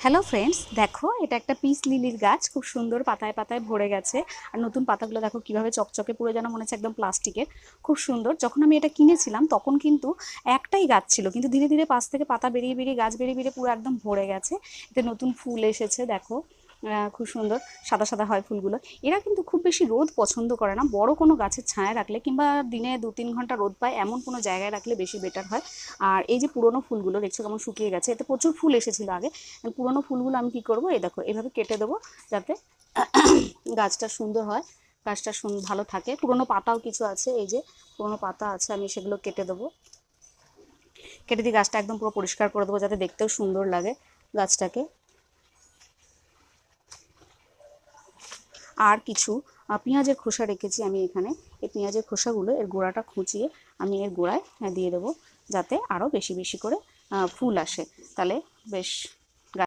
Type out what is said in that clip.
Hello friends, দেখো এটা একটা পিস লিলির গাছ, খুব সুন্দর পাতায় পাতায় ভরে গেছে। আর নতুন পাতাগুলো দেখো কিভাবে চকচকে, পুরো যেন মনে হচ্ছে একদম প্লাস্টিকের। খুব সুন্দর। যখন আমি এটা কিনেছিলাম তখন কিন্তু একটাই গাছ ছিল, কিন্তু ধীরে ধীরে পাশ থেকে পাতা বেরিয়ে বেরিয়ে গাছ বেরিয়ে বেরিয়ে পুরো একদম ভরে গেছে। এতে নতুন ফুল এসেছে দেখো। খুব সুন্দর সাদা সাদা হয় ফুলগুলো। এরা কিন্তু খুব বেশি রোদ পছন্দ করে না, বড় কোনো গাছের ছায়া রাখলে কিংবা দিনে 2-3 ঘন্টা রোদ পায় এমন কোনো জায়গায় রাখলে বেশি বেটার হয়। আর এই যে পুরোনো ফুলগুলো দেখছো কেমন শুকিয়ে গেছে, এতে প্রচুর ফুল এসেছিল আগে। পুরোনো ফুলগুলো আমি কি করব, এই দেখো এভাবে কেটে দেবো, যাতে গাছটা সুন্দর হয়, গাছটা ভালো থাকে। পুরোনো পাতাও কিছু আছে, এই যে পুরোনো পাতা আছে, আমি সেগুলো কেটে দেবো। কেটে দিয়ে গাছটা একদম পুরো পরিষ্কার করে দেবো, যাতে দেখতেও সুন্দর লাগে গাছটাকে। আর কিছু পেঁয়াজের খোসা রেখেছি আমি এখানে। এই পেঁয়াজের খোসাগুলো, এর গোড়াটা খুঁচিয়ে আমি এর গোড়ায় দিয়ে দেবো, যাতে আরও বেশি বেশি করে ফুল আসে। তাহলে বেশ